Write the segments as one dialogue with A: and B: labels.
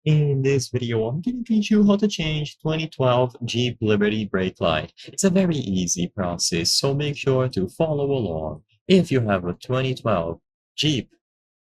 A: In this video, I'm going to teach you how to change 2012 Jeep Liberty brake light. It's a very easy process, so make sure to follow along. If you have a 2012 Jeep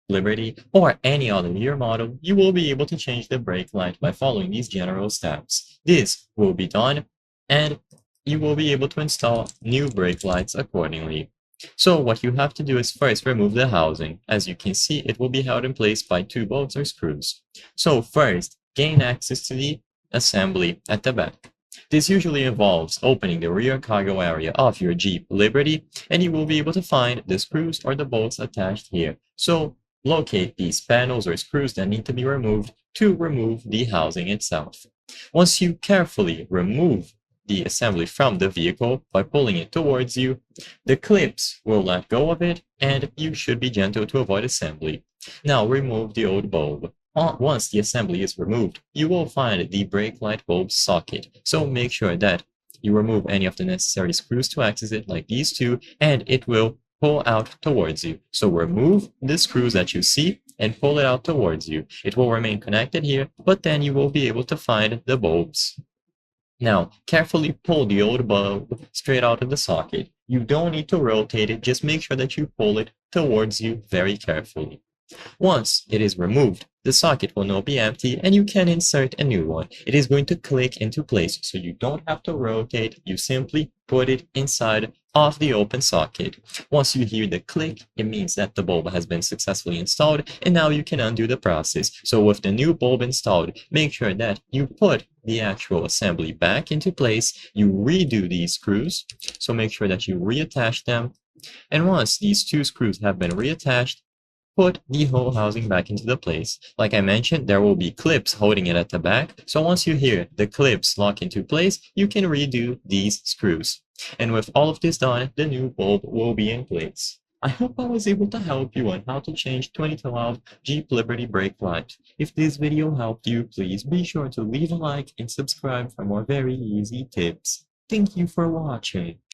A: Liberty or any other year model, you will be able to change the brake light by following these general steps. This will be done, and you will be able to install new brake lights accordingly. So what you have to do is first remove the housing. As you can see, it will be held in place by two bolts or screws. So first, gain access to the assembly at the back. This usually involves opening the rear cargo area of your Jeep Liberty, and you will be able to find the screws or the bolts attached here. So locate these panels or screws that need to be removed to remove the housing itself. Once you carefully remove the assembly from the vehicle by pulling it towards you, the clips will let go of it, and you should be gentle to avoid assembly. Now remove the old bulb. Once the assembly is removed, you will find the brake light bulb socket, so make sure that you remove any of the necessary screws to access it, like these two, and it will pull out towards you. So remove the screws that you see and pull it out towards you. It will remain connected here, but then you will be able to find the bulbs. Now, carefully pull the old bulb straight out of the socket. You don't need to rotate it, just make sure that you pull it towards you very carefully. Once it is removed, the socket will now be empty and you can insert a new one. It is going to click into place, so you don't have to rotate, you simply put it inside of the open socket. Once you hear the click, it means that the bulb has been successfully installed, and now you can undo the process. So with the new bulb installed, make sure that you put the actual assembly back into place, you redo these screws, so make sure that you reattach them, and once these two screws have been reattached, put the whole housing back into the place. Like I mentioned, there will be clips holding it at the back, so once you hear the clips lock into place, you can redo these screws. And with all of this done, the new bulb will be in place. I hope I was able to help you on how to change 2012 Jeep Liberty brake light. If this video helped you, please be sure to leave a like and subscribe for more very easy tips. Thank you for watching.